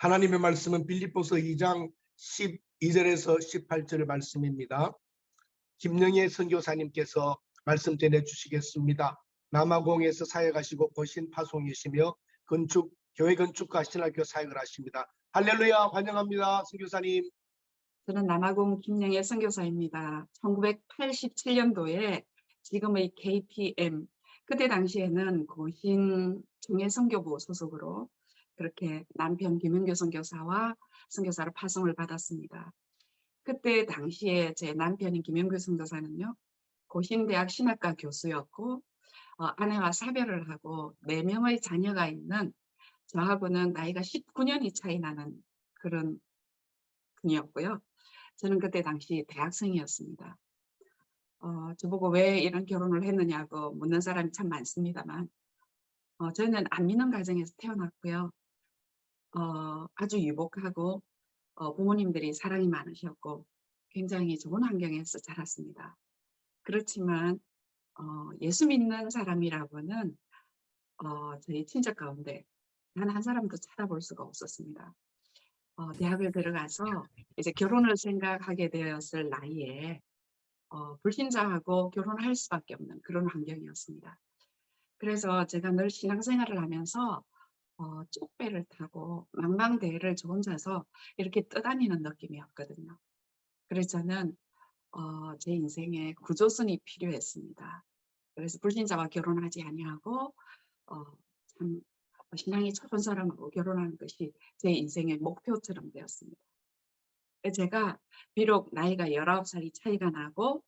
하나님의 말씀은 빌립보서 2장 12절에서 18절의 말씀입니다. 김영애 선교사님께서 말씀 전해주시겠습니다. 남아공에서 사역하시고 고신 파송이시며 교회 건축과 신학교 사역을 하십니다. 할렐루야, 환영합니다. 선교사님. 저는 남아공 김영애 선교사입니다. 1987년도에 지금의 KPM, 그때 당시에는 고신 종회선교부 소속으로 그렇게 남편 김은교 선교사와 선교사로 파송을 받았습니다. 그때 당시에 제 남편인 김은교 선교사는요, 고신대학 신학과 교수였고 아내와 사별을 하고 4명의 자녀가 있는 저하고는 나이가 19년이 차이 나는 그런 분이었고요. 저는 그때 당시 대학생이었습니다. 저보고 왜 이런 결혼을 했느냐고 묻는 사람이 참 많습니다만 저는 안 믿는 가정에서 태어났고요. 아주 유복하고 부모님들이 사랑이 많으셨고 굉장히 좋은 환경에서 자랐습니다. 그렇지만 예수 믿는 사람이라고는 저희 친척 가운데 단 한 사람도 찾아볼 수가 없었습니다. 대학을 들어가서 이제 결혼을 생각하게 되었을 나이에 불신자하고 결혼할 수밖에 없는 그런 환경이었습니다. 그래서 제가 늘 신앙생활을 하면서 쪽배를 타고 망망대해를 저 혼자서 이렇게 떠다니는 느낌이었거든요. 그래서 저는 제 인생에 구조선이 필요했습니다. 그래서 불신자와 결혼하지 아니하고 참 신앙이 좋은 사람하고 결혼하는 것이 제 인생의 목표처럼 되었습니다. 제가 비록 나이가 19살이 차이가 나고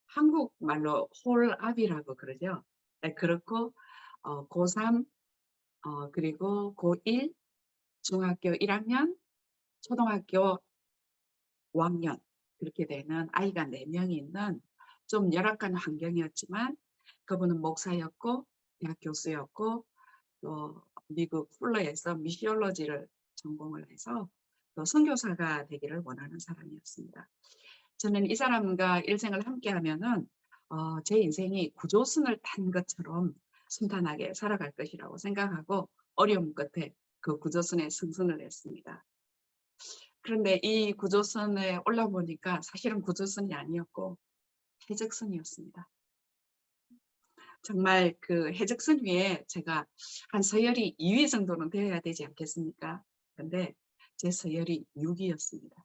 한국말로 홀압이라고 그러죠. 네, 그렇고 고3 그리고 고1 중학교 1학년 초등학교 5학년 그렇게 되는 아이가 4명이 있는 좀 열악한 환경이었지만 그분은 목사였고 대학 교수였고 또 미국 플러에서 미시올로지를 전공을 해서 또 선교사가 되기를 원하는 사람이었습니다. 저는 이 사람과 일생을 함께 하면은 제 인생이 구조선을 탄 것처럼 순탄하게 살아갈 것이라고 생각하고 어려움 끝에 그 구조선에 승선을 했습니다. 그런데 이 구조선에 올라보니까 사실은 구조선이 아니었고 해적선이었습니다. 정말 그 해적선 위에 제가 한 서열이 2위 정도는 되어야 되지 않겠습니까? 근데 제 서열이 6위였습니다.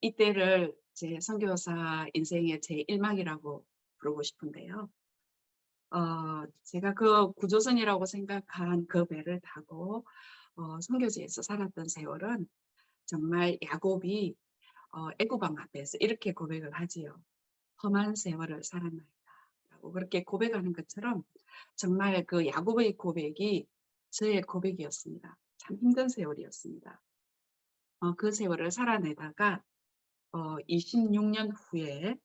이때를 제 선교사 인생의 제 1막이라고 부르고 싶은데요. 제가 그 구조선이라고 생각한 그 배를 타고 선교지에서 살았던 세월은 정말 야곱이 애굽왕 앞에서 이렇게 고백을 하지요. 험한 세월을 살았나이다라고 그렇게 고백하는 것처럼 정말 그 야곱의 고백이 저의 고백이었습니다. 참 힘든 세월이었습니다. 그 세월을 살아내다가 26년 후에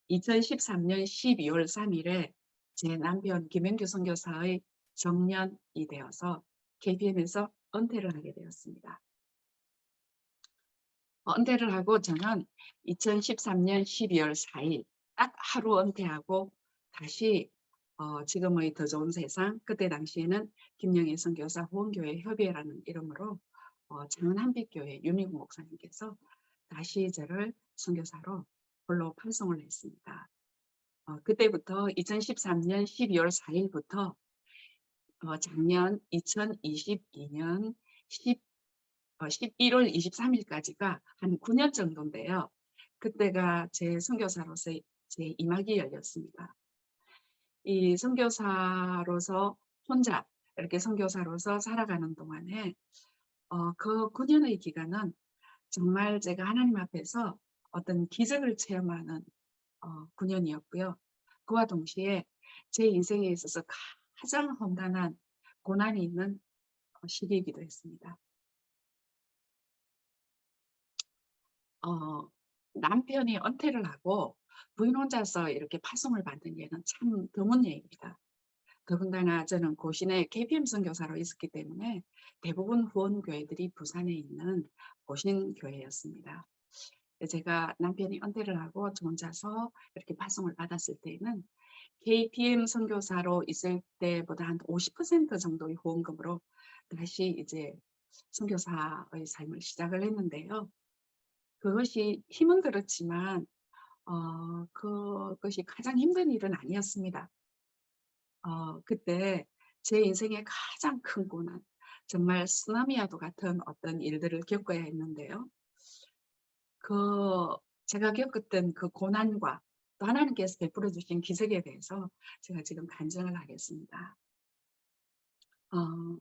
2013년 12월 3일에 제 남편 김영규 선교사의 정년이 되어서 KPM에서 은퇴를 하게 되었습니다. 은퇴를 하고 저는 2013년 12월 4일 딱 하루 은퇴하고 다시 지금의 더 좋은 세상, 그때 당시에는 김영애 선교사 후원교회 협의회라는 이름으로 장은 한빛교회 윤희국 목사님께서 다시 저를 선교사로 홀로 파송을 했습니다. 그때부터 2013년 12월 4일부터 작년 2022년 11월 23일까지가 한 9년 정도인데요. 그때가 제 선교사로서의 제 2막이 열렸습니다. 이 선교사로서 혼자 이렇게 선교사로서 살아가는 동안에 그 9년의 기간은 정말 제가 하나님 앞에서 어떤 기적을 체험하는 9년이었고요. 그와 동시에 제 인생에 있어서 가장 험난한 고난이 있는 시기이기도 했습니다. 남편이 은퇴를 하고 부인 혼자서 이렇게 파송을 받는 예는 참 드문 예입니다. 더군다나 저는 고신의 KPM 선교사로 있었기 때문에 대부분 후원교회들이 부산에 있는 고신교회였습니다. 제가 남편이 은퇴를 하고 저 혼자서 이렇게 파송을 받았을 때는 KPM 선교사로 있을 때보다 한 50% 정도의 후원금으로 다시 이제 선교사의 삶을 시작을 했는데요. 그것이 힘은 들었지만 그것이 가장 힘든 일은 아니었습니다. 그때 제 인생의 가장 큰 고난, 정말 쓰나미와도 같은 어떤 일들을 겪어야 했는데요. 그 제가 겪었던 그 고난과 또 하나님께서 베풀어 주신 기적에 대해서 제가 지금 간증을 하겠습니다. 어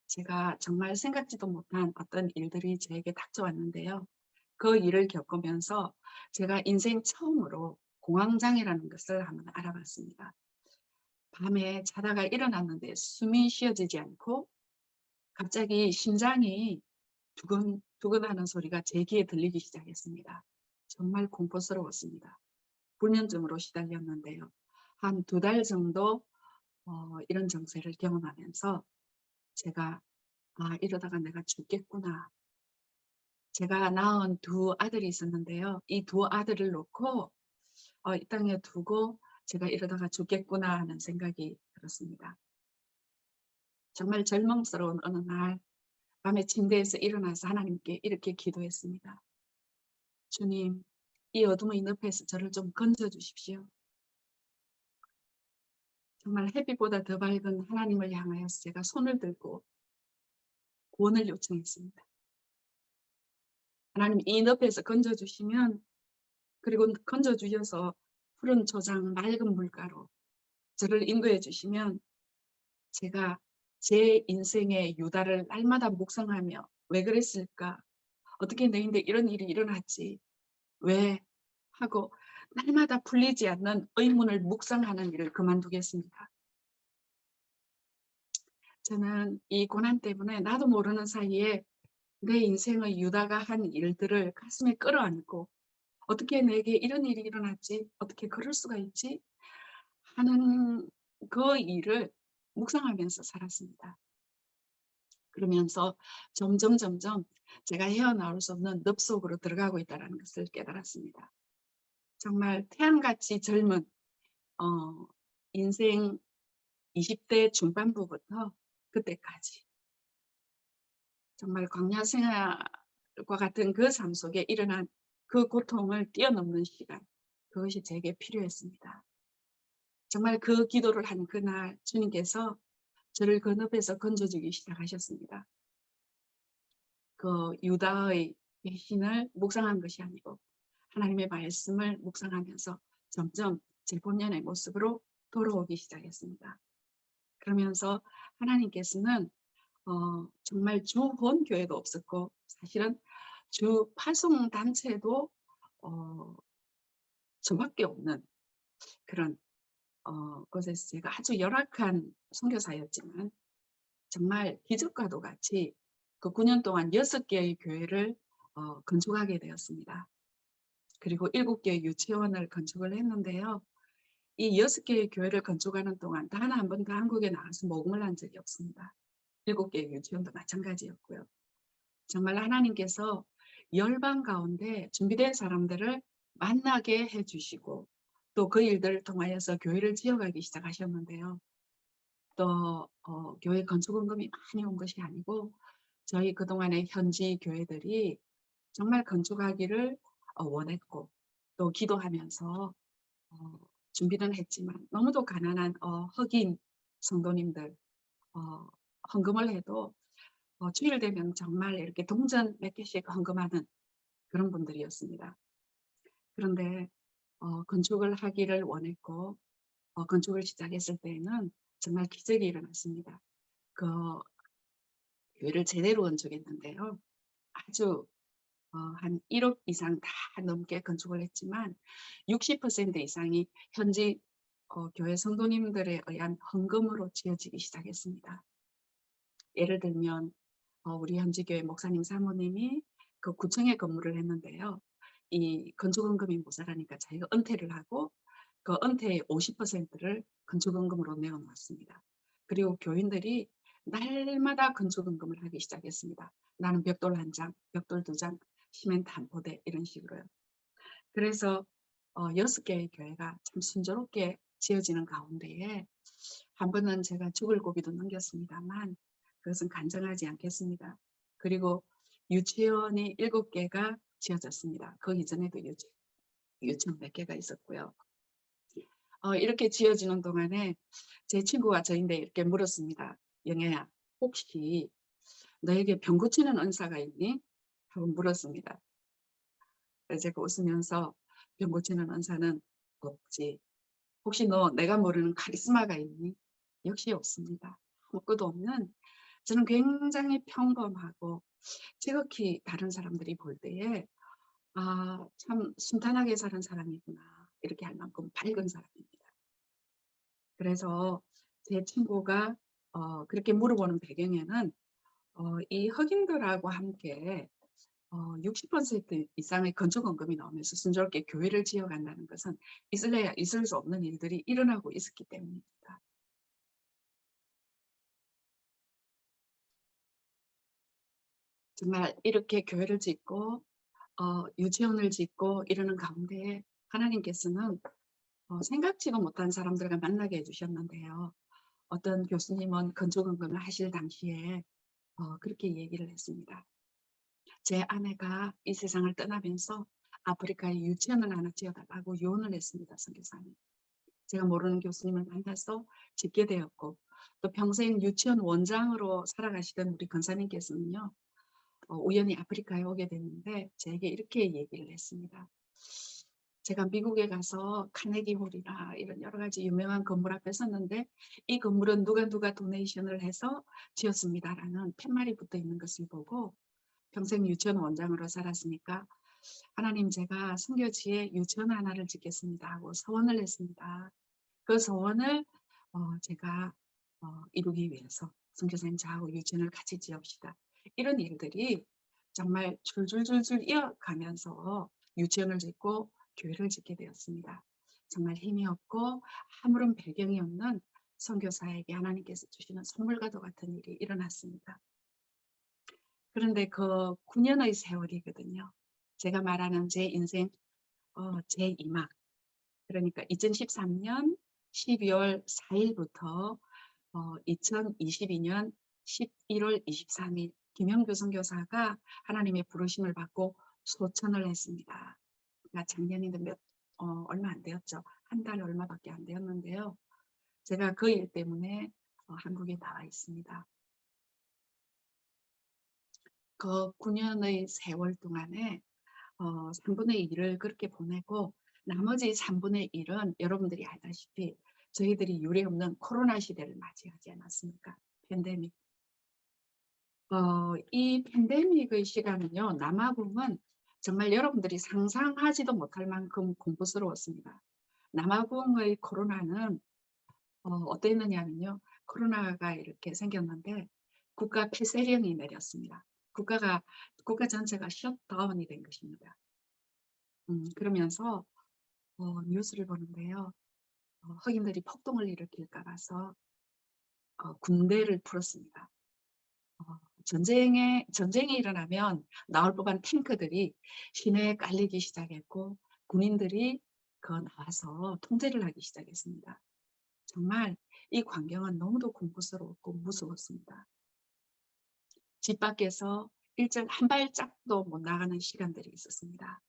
제가 정말 생각지도 못한 어떤 일들이 저에게 닥쳐왔는데요. 그 일을 겪으면서 제가 인생 처음으로 공황장애라는 것을 한번 알아봤습니다. 밤에 자다가 일어났는데 숨이 쉬어지지 않고 갑자기 심장이 두근두근하는 소리가 제 귀에 들리기 시작했습니다. 정말 공포스러웠습니다. 불면증으로 시달렸는데요. 한 2달 정도 이런 증세를 경험하면서 제가 '아 이러다가 내가 죽겠구나.' 제가 낳은 2 아들이 있었는데요. 이 2 아들을 놓고 이 땅에 두고 '제가 이러다가 죽겠구나.' 하는 생각이 들었습니다. 정말 절망스러운 어느 날 밤에 침대에서 일어나서 하나님께 이렇게 기도했습니다. "주님, 이 어둠의 늪에서 저를 좀 건져 주십시오." 정말 햇빛보다 더 밝은 하나님을 향하여서 제가 손을 들고 구원을 요청했습니다. 하나님 이 늪에서 건져 주시면, 그리고 건져 주셔서 푸른 초장 맑은 물가로 저를 인도해 주시면 제가 제 인생의 유다를 날마다 묵상하며 '왜 그랬을까? 어떻게 내인데 이런 일이 일어났지? 왜?' 하고 날마다 풀리지 않는 의문을 묵상하는 일을 그만두겠습니다. 저는 이 고난 때문에 나도 모르는 사이에 내 인생의 유다가 한 일들을 가슴에 끌어안고 '어떻게 내게 이런 일이 일어났지? 어떻게 그럴 수가 있지?' 하는 그 일을 묵상하면서 살았습니다. 그러면서 점점 제가 헤어나올 수 없는 늪 속으로 들어가고 있다는 것을 깨달았습니다. 정말 태양같이 젊은 어 인생 20대 중반부부터 그때까지 정말 광야 생활과 같은 그 삶 속에 일어난 그 고통을 뛰어넘는 시간, 그것이 제게 필요했습니다. 정말 그 기도를 한 그날 주님께서 저를 그 늪에서 건져주기 시작하셨습니다. 그 유다의 배신을 묵상한 것이 아니고 하나님의 말씀을 묵상하면서 점점 제 본연의 모습으로 돌아오기 시작했습니다. 그러면서 하나님께서는 정말 주 본교회도 없었고 사실은 주 파송 단체도 어 저밖에 없는 그런 곳에서 제가 아주 열악한 선교사였지만 정말 기적과도 같이 그 9년 동안 6개의 교회를 건축하게 되었습니다. 그리고 7개의 유치원을 건축을 했는데요. 이 6개의 교회를 건축하는 동안 단 한 번도 한국에 나가서 모금을 한 적이 없습니다. 7개의 유치원도 마찬가지였고요. 정말 하나님께서 열방 가운데 준비된 사람들을 만나게 해 주시고 또 그 일들을 통하여서 교회를 지어가기 시작하셨는데요. 또 교회 건축원금이 많이 온 것이 아니고 저희 그동안의 현지 교회들이 정말 건축하기를 원했고 또 기도하면서 어 준비는 했지만 너무도 가난한 흑인 성도님들, 어 헌금을 해도 주일 되면 정말 이렇게 동전 몇 개씩 헌금하는 그런 분들이었습니다. 그런데 건축을 하기를 원했고 건축을 시작했을 때에는 정말 기적이 일어났습니다. 그 교회를 제대로 건축했는데요. 아주 한 1억 이상 다 넘게 건축을 했지만 60% 이상이 현지 교회 성도님들에 의한 헌금으로 지어지기 시작했습니다. 예를 들면 우리 현지 교회 목사님 사모님이 그 구청에 근무를 했는데요. 이 건축원금이 모자라니까 자기가 은퇴를 하고 그 은퇴의 50%를 건축원금으로 내어 놓았습니다. 그리고 교인들이 날마다 건축원금을 하기 시작했습니다. 나는 벽돌 1 장, 벽돌 2 장, 시멘트 1 포대 이런 식으로요. 그래서 6개의 교회가 참 순조롭게 지어지는 가운데에 한 번은 제가 죽을 고비도 넘겼습니다만 그것은 간증하지 않겠습니다. 그리고 유치원이 7개가 지어졌습니다. 그 이전에도 유치원 몇 개가 있었고요. 이렇게 지어지는 동안에 제 친구가 저인데 이렇게 물었습니다. 영애야, 혹시 너에게 병 고치는 은사가 있니? 하고 물었습니다. 그래서 제가 웃으면서 병 고치는 은사는 없지. 혹시 너 내가 모르는 카리스마가 있니? 역시 없습니다. 아무것도 없는 저는 굉장히 평범하고 지극히 다른 사람들이 볼 때에 참 순탄하게 사는 사람이구나 이렇게 할 만큼 밝은 사람입니다. 그래서 제 친구가 그렇게 물어보는 배경에는 이 흑인들하고 함께 60% 이상의 건축원금이 나오면서 순조롭게 교회를 지어간다는 것은 있을래야 있을 수 없는 일들이 일어나고 있었기 때문입니다. 정말 이렇게 교회를 짓고 유치원을 짓고 이러는 가운데 하나님께서는 생각지도 못한 사람들과 만나게 해주셨는데요. 어떤 교수님은 건축원금을 하실 당시에 그렇게 얘기를 했습니다. 제 아내가 이 세상을 떠나면서 아프리카에 유치원을 하나 지어달라고 요원을 했습니다. 선교사님. 제가 모르는 교수님을 만나서 짓게 되었고 또 평생 유치원 원장으로 살아가시던 우리 권사님께서는요. 우연히 아프리카에 오게 됐는데 제게 이렇게 얘기를 했습니다. 제가 미국에 가서 카네기 홀이나 이런 여러 가지 유명한 건물 앞에 섰는데 이 건물은 누가 도네이션을 해서 지었습니다라는 팻말이 붙어 있는 것을 보고 평생 유치원 원장으로 살았으니까 하나님 제가 선교지에 유치원 하나를 짓겠습니다 하고 서원을 했습니다. 그 소원을 제가 이루기 위해서 선교사님 저하고 유치원을 같이 지읍시다. 이런 일들이 정말 줄줄줄줄 이어가면서 유치원을 짓고 교회를 짓게 되었습니다. 정말 힘이 없고 아무런 배경이 없는 선교사에게 하나님께서 주시는 선물과도 같은 일이 일어났습니다. 그런데 그 9년의 세월이거든요. 제가 말하는 제 인생 제2막 그러니까 2013년 12월 4일부터 2022년 11월 23일 김영규 선교사가 하나님의 부르심을 받고 소천을 했습니다. 그러니까 작년인데 얼마 안 되었죠. 한 달 얼마밖에 안 되었는데요. 제가 그 일 때문에 한국에 나와 있습니다. 그 9년의 세월 동안에 3분의 1을 그렇게 보내고 나머지 3분의 1은 여러분들이 알다시피 저희들이 유례없는 코로나 시대를 맞이하지 않았습니까? 팬데믹. 이 팬데믹의 시간은요. 남아공은 정말 여러분들이 상상하지도 못할 만큼 공포스러웠습니다. 남아공의 코로나는 어땠느냐면요. 코로나가 이렇게 생겼는데 국가 폐쇄령이 내렸습니다. 국가 전체가 셧다운이 된 것입니다. 그러면서 뉴스를 보는데요. 흑인들이 폭동을 일으킬까 봐서 군대를 풀었습니다. 전쟁이 일어나면 나올 법한 탱크들이 시내에 깔리기 시작했고 군인들이 나와서 통제를 하기 시작했습니다. 정말 이 광경은 너무도 공포스러웠고 무서웠습니다. 집 밖에서 일절 한 발짝도 못 나가는 시간들이 있었습니다.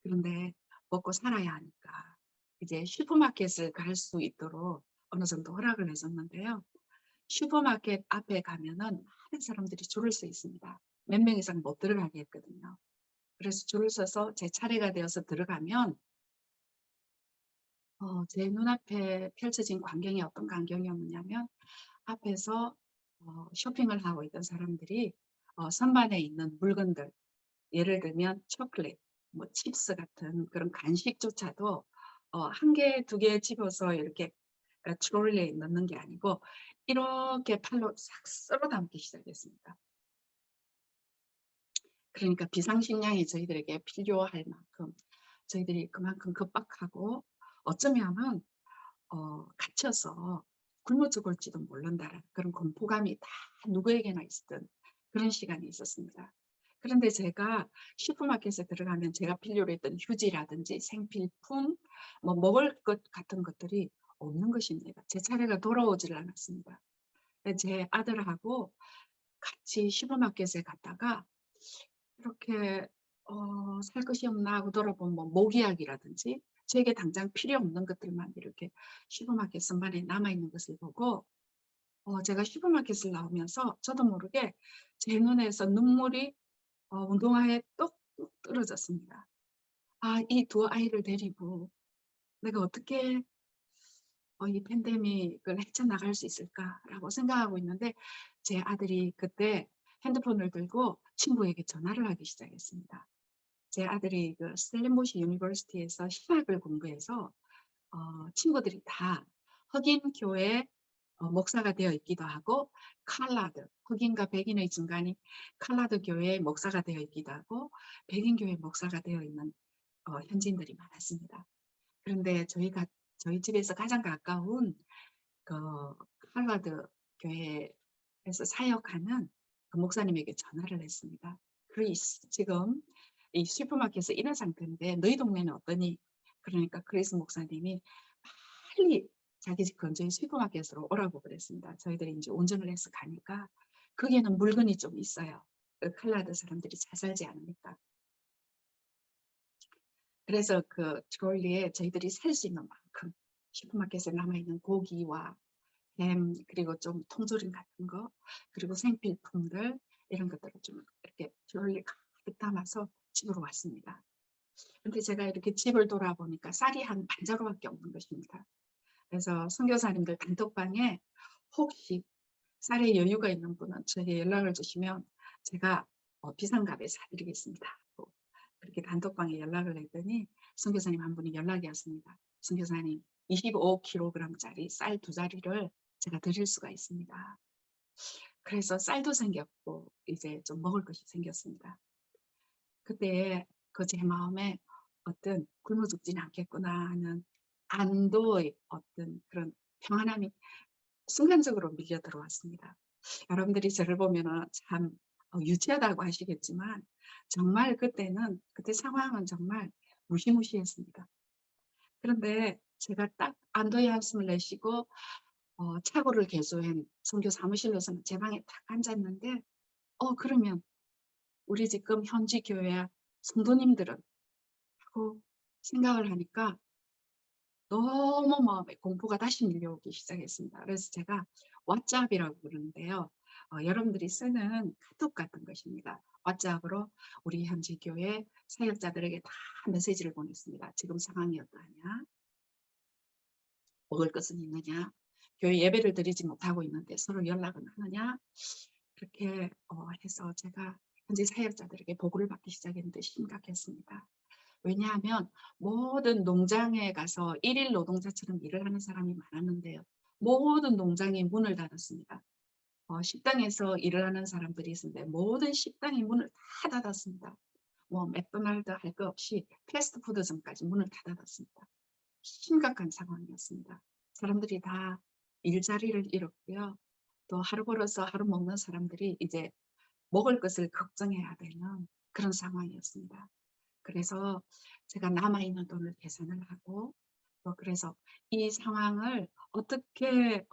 그런데 먹고 살아야 하니까 이제 슈퍼마켓을 갈 수 있도록 어느 정도 허락을 해줬는데요. 슈퍼마켓 앞에 가면은 많은 사람들이 줄을 서 있습니다. 몇 명 이상 못 들어가게 했거든요. 그래서 줄을 서서 제 차례가 되어서 들어가면 제 눈앞에 펼쳐진 광경이 어떤 광경이었냐면 앞에서 쇼핑을 하고 있던 사람들이 선반에 있는 물건들 예를 들면 초콜릿, 뭐 칩스 같은 그런 간식조차도 한 개, 두 개 집어서 이렇게 트롤리에 넣는 게 아니고 이렇게 팔로 싹 썰어 담기 시작했습니다. 그러니까 비상식량이 저희들에게 필요할 만큼 저희들이 그만큼 급박하고 어쩌면은 갇혀서 굶어 죽을지도 모른다는 그런 공포감이 다 누구에게나 있었던 그런 시간이 있었습니다. 그런데 제가 슈퍼마켓에 들어가면 제가 필요로 했던 휴지라든지 생필품, 뭐 먹을 것 같은 것들이 없는 것입니다. 제 차례가 돌아오질 않았습니다. 제 아들하고 같이 슈퍼마켓에 갔다가 이렇게 살 것이 없나 하고 돌아보면 뭐 모기약이라든지 제게 당장 필요 없는 것들만 이렇게 슈퍼마켓 선반에 남아 있는 것을 보고 제가 슈퍼마켓을 나오면서 저도 모르게 제 눈에서 눈물이 운동화에 뚝뚝 떨어졌습니다. 아, 이 두 아이를 데리고 내가 어떻게 이 팬데믹을 헤쳐나갈 수 있을까라고 생각하고 있는데 제 아들이 그때 핸드폰을 들고 친구에게 전화를 하기 시작했습니다. 제 아들이 그 스텔렌보시 유니버시티에서 신학을 공부해서 친구들이 다 흑인 교회 목사가 되어 있기도 하고 칼라드, 흑인과 백인의 중간인 칼라드 교회의 목사가 되어 있기도 하고 백인 교회 목사가 되어 있는 현지인들이 많았습니다. 그런데 저희 집에서 가장 가까운 그 칼라드 교회에서 사역하는 그 목사님에게 전화를 했습니다. 크리스, 지금 이 슈퍼마켓에 이런 상태인데 너희 동네는 어떠니? 그러니까 크리스 목사님이 빨리 자기 집 근처의 슈퍼마켓으로 오라고 그랬습니다. 저희들이 이제 운전을 해서 가니까 거기에는 물건이 좀 있어요. 그 칼라드 사람들이 잘 살지 않으니까. 그래서 그 트롤리에 저희들이 살 수 있는 만큼 슈퍼마켓에 남아있는 고기와 햄, 그리고 좀 통조림 같은 거, 그리고 생필품들 이런 것들을 좀 이렇게 트롤리 가득 담아서 집으로 왔습니다. 근데 제가 이렇게 집을 돌아보니까 쌀이 한 반자루밖에 없는 것입니다. 그래서 선교사님들 단톡방에 혹시 쌀에 여유가 있는 분은 저에게 연락을 주시면 제가 비상값에 사드리겠습니다. 그렇게 단톡방에 연락을 했더니 선교사님 한 분이 연락이 왔습니다. 선교사님 25kg짜리 쌀 2자리를 제가 드릴 수가 있습니다. 그래서 쌀도 생겼고 이제 좀 먹을 것이 생겼습니다. 그때 그 제 마음에 어떤 굶어 죽지는 않겠구나 하는 안도의 어떤 그런 평안함이 순간적으로 밀려 들어왔습니다. 여러분들이 저를 보면은 참 유치하다고 하시겠지만 정말 그때 상황은 정말 무시무시했습니다. 그런데 제가 딱 안도의 한숨을 내쉬고 착오를 개소한 선교 사무실로서는 제 방에 딱 앉았는데 그러면 우리 지금 현지 교회 성도님들은 하고 생각을 하니까 너무 마음에 공포가 다시 밀려오기 시작했습니다. 그래서 제가 왓츠앱이라고 부르는데요. 여러분들이 쓰는 카톡 같은 것입니다. 왓츠앱으로 우리 현지 교회 사역자들에게 다 메시지를 보냈습니다. 지금 상황이 어떠하냐? 먹을 것은 있느냐? 교회 예배를 드리지 못하고 있는데 서로 연락은 하느냐? 그렇게 해서 제가 현지 사역자들에게 보고를 받기 시작했는데 심각했습니다. 왜냐하면 모든 농장에 가서 일일 노동자처럼 일을 하는 사람이 많았는데요. 모든 농장이 문을 닫았습니다. 식당에서 일을 하는 사람들이 있었는데 모든 식당이 문을 다 닫았습니다. 뭐 맥도날드 할 것 없이 패스트푸드점까지 문을 다 닫았습니다. 심각한 상황이었습니다. 사람들이 다 일자리를 잃었고요. 또 하루 벌어서 하루 먹는 사람들이 이제 먹을 것을 걱정해야 되는 그런 상황이었습니다. 그래서 제가 남아있는 돈을 계산을 하고 그래서 이 상황을 어떻게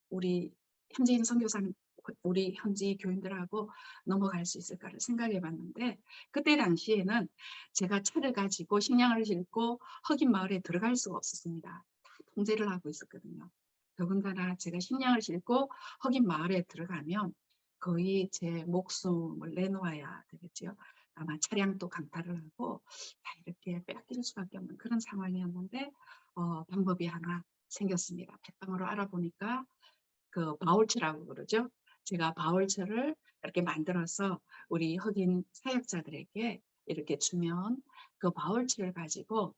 우리 현지인 선교사님, 우리 현지 교인들하고 넘어갈 수 있을까를 생각해 봤는데 그때 당시에는 제가 차를 가지고 식량을 싣고 흑인 마을에 들어갈 수가 없었습니다. 다 통제를 하고 있었거든요. 더군다나 제가 식량을 싣고 흑인 마을에 들어가면 거의 제 목숨을 내놓아야 되겠죠. 아마 차량도 강탈을 하고 다 이렇게 뺏길 수밖에 없는 그런 상황이었는데 방법이 하나 생겼습니다. 백방으로 알아보니까 그 바울처라고 그러죠. 제가 바울처를 이렇게 만들어서 우리 흑인 사역자들에게 이렇게 주면 그 바울처를 가지고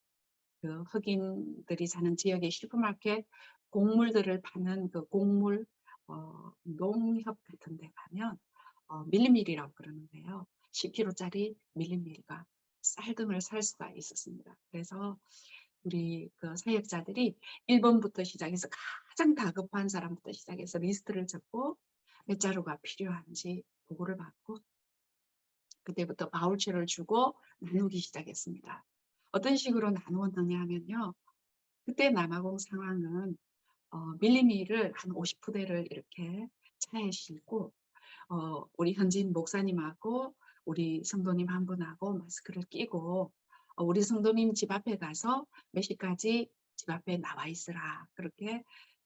그 흑인들이 사는 지역의 슈퍼마켓 곡물들을 파는 그 곡물 농협 같은 데 가면 밀리밀이라고 그러는데요. 10kg짜리 밀리밀과 쌀등을 살 수가 있었습니다. 그래서 우리 그 사역자들이 1번부터 시작해서 가장 다급한 사람부터 시작해서 리스트를 적고 몇 자루가 필요한지 보고를 받고 그때부터 바우처를 주고 나누기 시작했습니다. 어떤 식으로 나누었느냐 하면요. 그때 남아공 상황은 밀리밀을 한 50푸대를 이렇게 차에 싣고 우리 현지인 목사님하고 우리 성도님 한 분하고 마스크를 끼고 우리 성도님 집 앞에 가서 몇 시까지 집 앞에 나와 있으라. 그렇게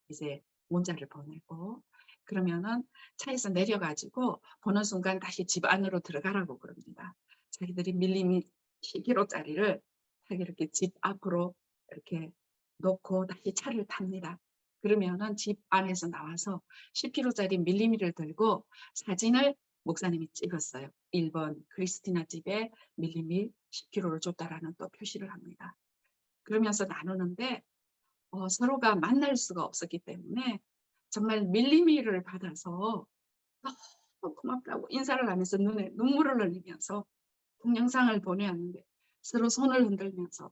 이제 문자를 보내고 그러면은 차에서 내려가지고 보는 순간 다시 집 안으로 들어가라고 그럽니다. 자기들이 밀리미 10kg짜리를 이렇게 집 앞으로 이렇게 놓고 다시 차를 탑니다. 그러면은 집 안에서 나와서 10kg짜리 밀리미를 들고 사진을 목사님이 찍었어요. 1번 크리스티나 집에 밀리미 10kg를 줬다라는 또 표시를 합니다. 그러면서 나누는데 서로가 만날 수가 없었기 때문에 정말 밀리미를 받아서 너무 고맙다고 인사를 하면서 눈에 눈물을 흘리면서 동영상을 보내왔는데 서로 손을 흔들면서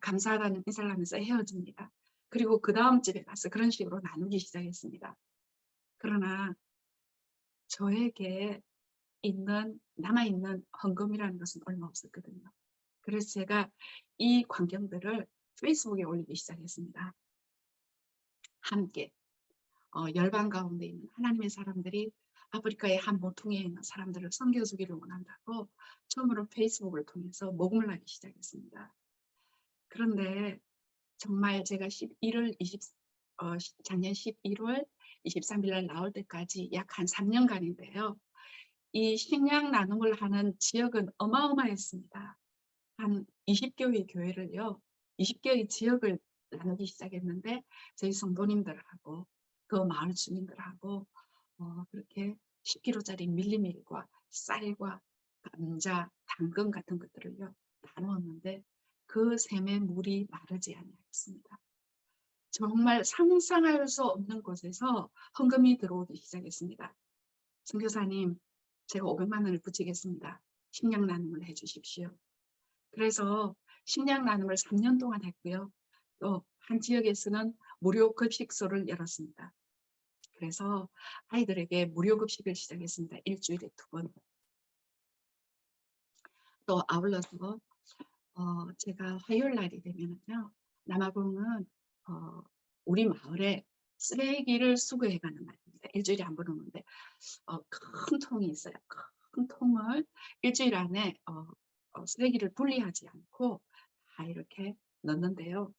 감사하다는 인사를 하면서 헤어집니다. 그리고 그 다음 집에 가서 그런 식으로 나누기 시작했습니다. 그러나 저에게 남아있는 헌금이라는 것은 얼마 없었거든요. 그래서 제가 이 광경들을 페이스북에 올리기 시작했습니다. 함께 열방 가운데 있는 하나님의 사람들이 아프리카의 한 모퉁이에 있는 사람들을 섬겨주기를 원한다고 처음으로 페이스북을 통해서 모금을 하기 시작했습니다. 그런데 정말 제가 작년 11월 23일 날 나올 때까지 약 한 3년간인데요. 이 식량 나눔을 하는 지역은 어마어마했습니다. 한 20개의 교회를요. 20개의 지역을 나누기 시작했는데 저희 성도님들하고 그 마을 주민들하고 그렇게 10kg짜리 밀리밀과 쌀과 감자, 당근 같은 것들을요. 나누었는데 그 샘의 물이 마르지 아니하였습니다. 정말 상상할 수 없는 곳에서 헌금이 들어오기 시작했습니다. 선교사님, 제가 500만 원을 붙이겠습니다. 식량 나눔을 해주십시오. 그래서 식량 나눔을 3년 동안 했고요. 또 한 지역에서는 무료 급식소를 열었습니다. 그래서 아이들에게 무료 급식을 시작했습니다. 일주일에 2번. 또 아울러서 제가 화요일 날이 되면은요. 남아공은 우리 마을에 쓰레기를 수거해가는 날입니다. 일주일에 한 번 오는데 큰 통이 있어요. 큰 통을 일주일 안에 쓰레기를 분리하지 않고 다 이렇게 넣는데요.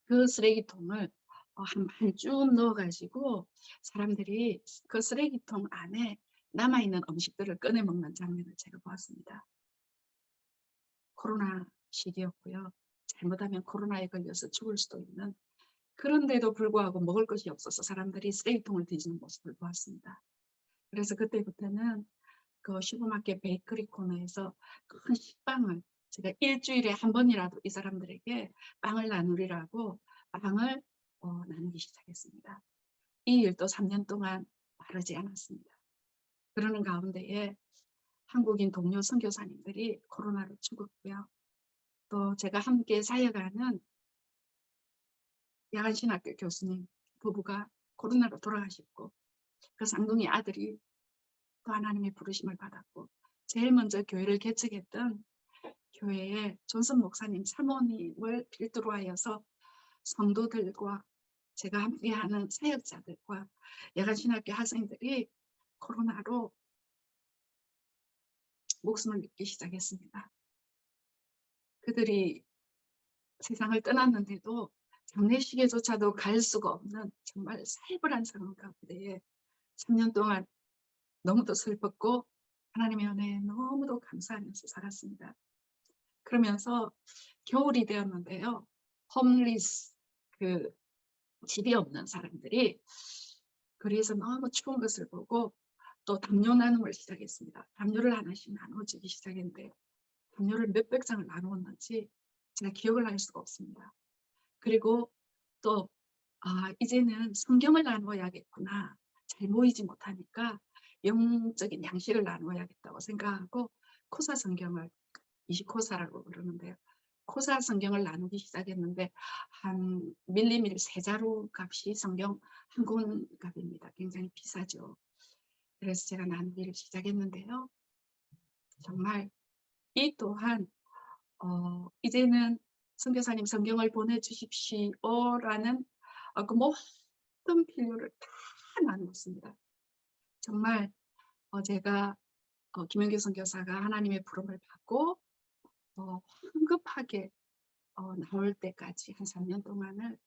그 쓰레기통을 한 쭉 넣어가지고 사람들이 그 쓰레기통 안에 남아있는 음식들을 꺼내 먹는 장면을 제가 보았습니다. 코로나 시기였고요. 잘못하면 코로나에 걸려서 죽을 수도 있는 그런데도 불구하고 먹을 것이 없어서 사람들이 쓰레기통을 뒤지는 모습을 보았습니다. 그래서 그때부터는 그 슈퍼마켓 베이커리 코너에서 큰 식빵을 제가 일주일에 한 번이라도 이 사람들에게 빵을 나누리라고 빵을 나누기 시작했습니다. 이 일도 3년 동안 마르지 않았습니다. 그러는 가운데에 한국인 동료 선교사님들이 코로나로 죽었고요. 또 제가 함께 사역하는 야간신학교 교수님 부부가 코로나로 돌아가셨고 그 쌍둥이 아들이 또 하나님의 부르심을 받았고 제일 먼저 교회를 개척했던 교회의 존슨 목사님 사모님을 필두로 하여서 성도들과 제가 함께하는 사역자들과 야간신학교 학생들이 코로나로 목숨을 잃기 시작했습니다. 그들이 세상을 떠났는데도 장례식에조차도 갈 수가 없는 정말 살벌한 상황 가운데에 3년 동안 너무도 슬펐고 하나님의 은혜에 너무도 감사하면서 살았습니다. 그러면서 겨울이 되었는데요. 홈리스 그 집이 없는 사람들이 거리에서 너무 추운 것을 보고 또 담요 나눔을 시작했습니다. 담요를 하나씩 나눠주기 시작했는데요. 담요를 몇백 장을 나누었는지 제가 기억을 할 수가 없습니다. 그리고 또 이제는 성경을 나누어야겠구나. 잘 모이지 못하니까 영적인 양식을 나누어야겠다고 생각하고 코사 성경을 20코사라고 그러는데요. 코사 성경을 나누기 시작했는데 한 밀리밀 세자루 값이 성경 한 권 값입니다. 굉장히 비싸죠. 그래서 제가 나누기를 시작했는데요. 정말 이 또한 이제는 선교사님 성경을 보내주십시오라는 그 모든 필요를 다 나누었습니다. 정말 제가 김영규 선교사가 하나님의 부름을 받고 황급하게 나올 때까지 한 3년 동안을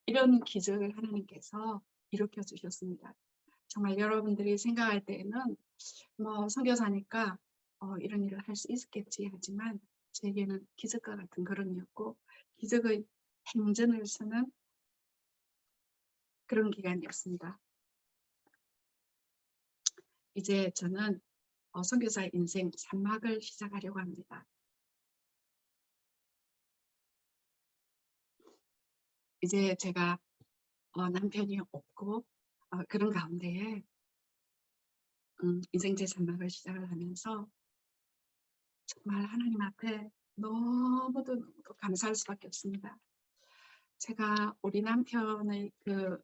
이런 기적을 하나님께서 일으켜 주셨습니다. 정말 여러분들이 생각할 때에는 뭐 선교사니까 이런 일을 할 수 있었겠지 하지만 제게는 기적과 같은 걸음이었고 기적의 행전을 서는 그런 기간이었습니다. 이제 저는 선교사 인생 3막을 시작하려고 합니다. 이제 제가 남편이 없고 그런 가운데에 인생 제 3막을 시작을 하면서 정말 하나님 앞에 너무도 감사할 수밖에 없습니다. 제가 우리 남편의 그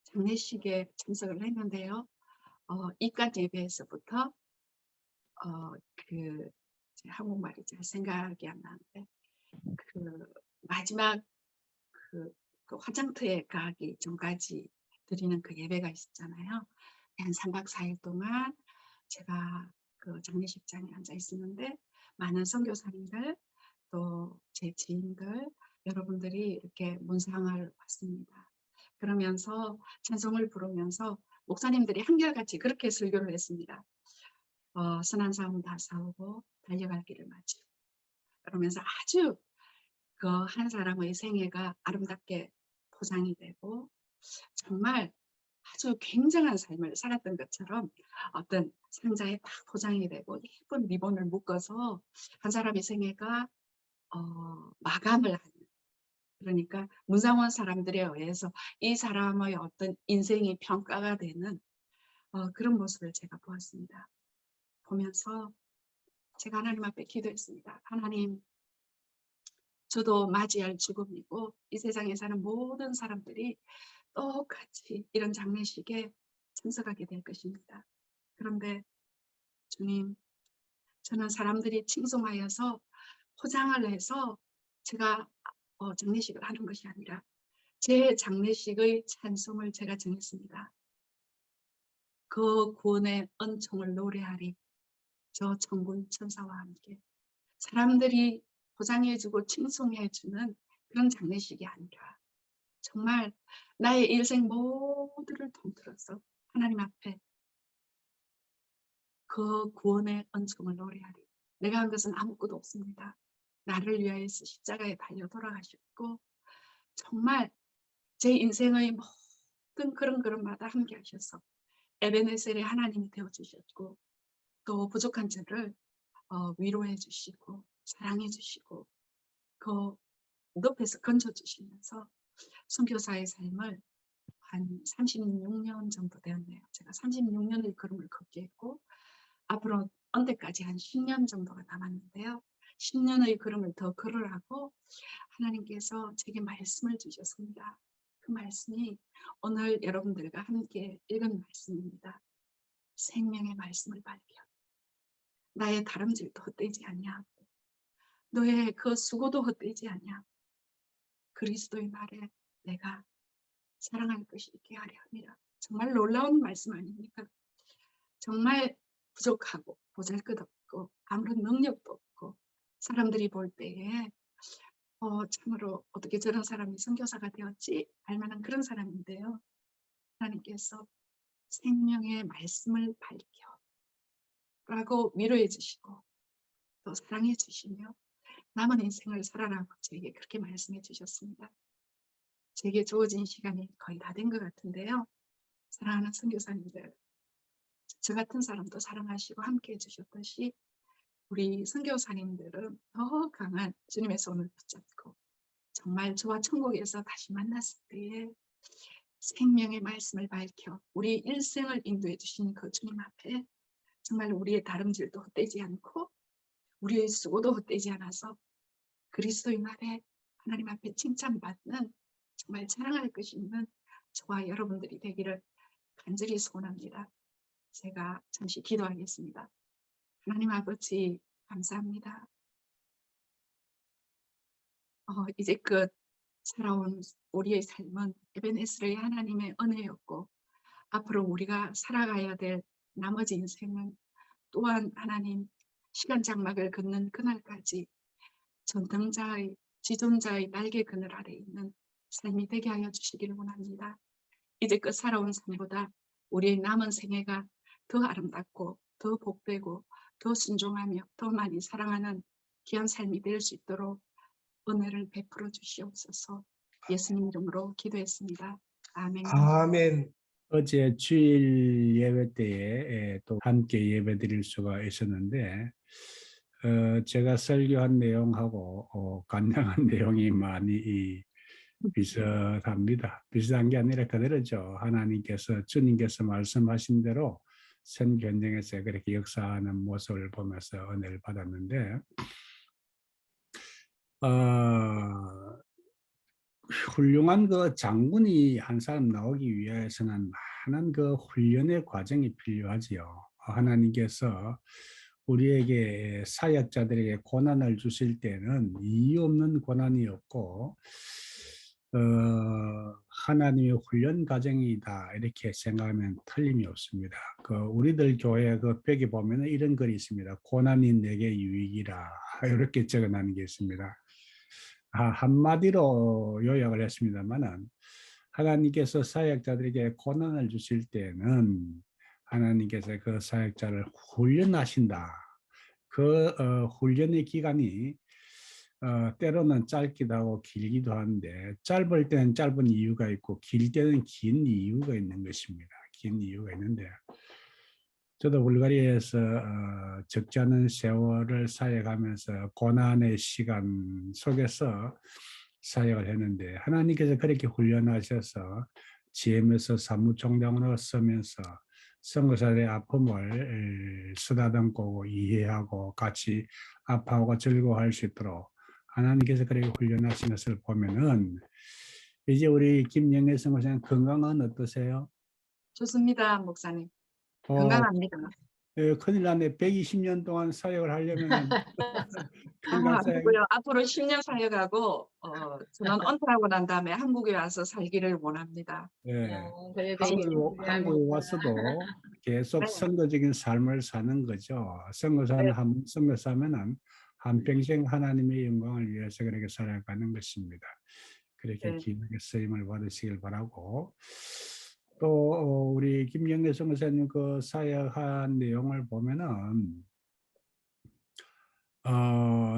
장례식에 참석을 했는데요. 입간 예배에서부터 제 한국말이 잘 생각이 안 나는데 그 마지막 그 화장터에 가기 전까지 드리는 그 예배가 있었잖아요. 한 3박 4일 동안 제가 그 장례식장에 앉아 있었는데 많은 선교사님들 또 제 지인들 여러분들이 이렇게 문상을 왔습니다. 그러면서 찬송을 부르면서 목사님들이 한결같이 그렇게 설교를 했습니다. 선한 싸움 다 싸우고 달려갈 길을 마치고 그러면서 아주 그 한 사람의 생애가 아름답게 포장이 되고 정말 아주 굉장한 삶을 살았던 것처럼 어떤 상자에 딱 포장이 되고 예쁜 리본을 묶어서 한 사람의 생애가 마감을 하는 그러니까 문상원 사람들에 의해서 이 사람의 어떤 인생이 평가가 되는 그런 모습을 제가 보았습니다. 보면서 제가 하나님 앞에 기도했습니다. 하나님, 저도 맞이할 죽음이고 이 세상에 사는 모든 사람들이 똑같이 이런 장례식에 참석하게 될 것입니다. 그런데 주님, 저는 사람들이 칭송하여서 포장을 해서 제가 장례식을 하는 것이 아니라 제 장례식의 찬송을 제가 정했습니다. 그 구원의 은총을 노래하리 저 천군 천사와 함께. 사람들이 포장해주고 칭송해주는 그런 장례식이 아니라 정말 나의 일생 모두를 통틀어서 하나님 앞에 그 구원의 은총을 노래하리. 내가 한 것은 아무것도 없습니다. 나를 위하여서 십자가에 달려 돌아가셨고 정말 제 인생의 모든 그런 걸음마다 함께 하셔서 에베네셀의 하나님이 되어주셨고 또 부족한 저를 위로해 주시고 사랑해 주시고 그 높에서 건져주시면서 선교사의 삶을 한 36년 정도 되었네요. 제가 36년의 걸음을 걷게 했고 앞으로 언제까지 한 10년 정도가 남았는데요. 10년의 걸음을 더 걸으라고 하나님께서 제게 말씀을 주셨습니다. 그 말씀이 오늘 여러분들과 함께 읽은 말씀입니다. 생명의 말씀을 밝혀 나의 다름질도 헛되지 아니하고 너의 그 수고도 헛되지 아니하고 그리스도의 말에 내가 사랑할 것이 있게 하려 합니다. 정말 놀라운 말씀 아닙니까? 정말 부족하고 보잘것없고 아무런 능력도 없고 사람들이 볼 때에 참으로 어떻게 저런 사람이 선교사가 되었지? 할 만한 그런 사람인데요. 하나님께서 생명의 말씀을 밝혀 라고 위로해 주시고 또 사랑해 주시며 남은 인생을 살아라고 저에게 그렇게 말씀해 주셨습니다. 제게 주어진 시간이 거의 다 된 것 같은데요. 사랑하는 선교사님들, 저 같은 사람도 사랑하시고 함께 해주셨듯이 우리 선교사님들은 더 강한 주님의 손을 붙잡고 정말 저와 천국에서 다시 만났을 때에 생명의 말씀을 밝혀 우리 일생을 인도해 주신 그 주님 앞에 정말 우리의 다름질도 헛되지 않고 우리의 수고도 헛되지 않아서 그리스도의 말에 하나님 앞에 칭찬받는 정말 자랑할 것이 있는 저와 여러분들이 되기를 간절히 소원합니다. 제가 잠시 기도하겠습니다. 하나님 아버지 감사합니다. 이제껏 살아온 우리의 삶은 에베네스의 하나님의 은혜였고 앞으로 우리가 살아가야 될 나머지 인생은 또한 하나님 시간 장막을 걷는 그날까지 전능자의 지존자의 날개 그늘 아래 있는 삶이 되게 하여 주시기를 원합니다. 이제껏 살아온 삶보다 우리의 남은 생애가 더 아름답고 더 복되고 더 순종하며 더 많이 사랑하는 귀한 삶이 될 수 있도록 은혜를 베풀어 주시옵소서. 예수님 이름으로 기도했습니다. 아멘. 아멘. 어제 주일 예배 때에 또 함께 예배 드릴 수가 있었는데 제가 설교한 내용하고 간증한 내용이 많이 비슷합니다. 비슷한 게 아니라 그대로죠. 하나님께서 주님께서 말씀하신 대로 선교 현장에서 그렇게 역사하는 모습을 보면서 은혜를 받았는데 훌륭한 그 장군이 한 사람 나오기 위해서는 많은 그 훈련의 과정이 필요하지요. 하나님께서 우리에게 사역자들에게 고난을 주실 때는 이유 없는 고난이 없고 하나님의 훈련 과정이다 이렇게 생각하면 틀림이 없습니다. 그 우리들 교회 그 벽에 보면 이런 글이 있습니다. 고난이 내게 유익이라 이렇게 적어놓은 게 있습니다. 한마디로 요약을 했습니다만은 하나님께서 사역자들에게 고난을 주실 때는 하나님께서 그 사역자를 훈련하신다. 그 훈련의 기간이 때로는 짧기도 하고 길기도 한데 짧을 때는 짧은 이유가 있고 길 때는 긴 이유가 있는 것입니다. 긴 이유가 있는데 저도 불가리아에서 적지 않은 세월을 사역하면서 고난의 시간 속에서 사역을 했는데 하나님께서 그렇게 훈련하셔서 GM에서 사무총장으로 서면서 선교사들의 아픔을 쓰다듬고 이해하고 같이 아파하고 즐거워할 수 있도록 하나님께서 그렇게 훈련하신 것을 보면은 이제 우리 김영애 선교사님 건강은 어떠세요? 좋습니다, 목사님. 어, 건강합니다. 큰일 났네. 120년 동안 사역을 하려면은 건강 사역. 아프고요. 앞으로 10년 사역하고 저는 은퇴하고 난 다음에 한국에 와서 살기를 원합니다. 네. 그래도 한국에 와서도 계속 네. 선교적인 삶을 사는 거죠. 선교사는 네. 한 선교사면은 한평생 하나님의 영광을 위해서 그렇게 살아가는 것입니다. 그렇게 네. 기쁘게 쓰임을 받으시길 바라고. 또 우리 김영래 선교사님 그 사역한 내용을 보면은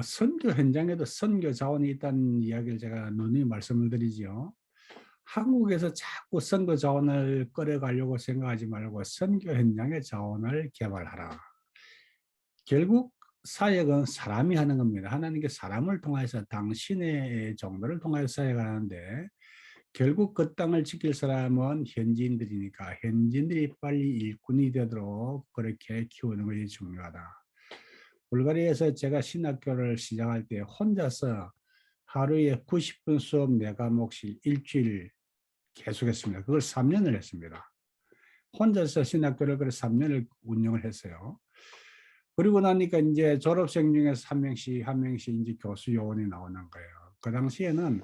선교 현장에도 선교 자원이 있다는 이야기를 제가 누누이 말씀을 드리죠. 한국에서 자꾸 선교 자원을 끌어가려고 생각하지 말고 선교 현장의 자원을 개발하라. 결국 사역은 사람이 하는 겁니다. 하나님께 사람을 통해서 당신의 정도를 통해서 사역하는데 결국 그 땅을 지킬 사람은 현지인들이니까 현지인들이 빨리 일꾼이 되도록 그렇게 키우는 것이 중요하다. 불가리아에서 제가 신학교를 시작할 때 혼자서 하루에 90분 수업 4과목씩 일주일 계속했습니다. 그걸 3년을 했습니다. 혼자서 신학교를 그래 3년을 운영을 했어요. 그리고 나니까 이제 졸업생 중에서 한 명씩 이제 교수 요원이 나오는 거예요. 그 당시에는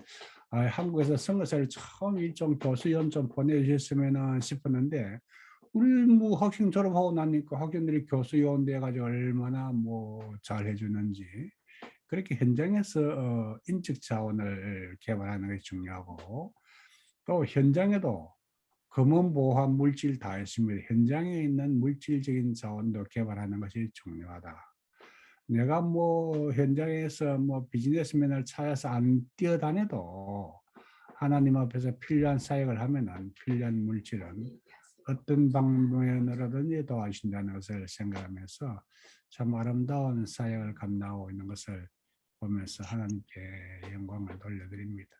한국에서 선교사를 처음 일종 교수 요원 좀 보내주셨으면 싶었는데 우리 뭐 학생 졸업하고 나니까 학생들이 교수 요원 돼가지고 얼마나 뭐 잘 해주는지 그렇게 현장에서 인적 자원을 개발하는 것이 중요하고 또 현장에도 검은보호한 물질 다 있습니다. 현장에 있는 물질적인 자원도 개발하는 것이 중요하다. 내가 뭐 현장에서 뭐 비즈니스맨을 찾아서 안 뛰어다녀도 하나님 앞에서 필요한 사역을 하면은 필요한 물질은 어떤 방면으로든지 도와주신다는 것을 생각하면서 참 아름다운 사역을 감당하고 있는 것을 보면서 하나님께 영광을 돌려드립니다.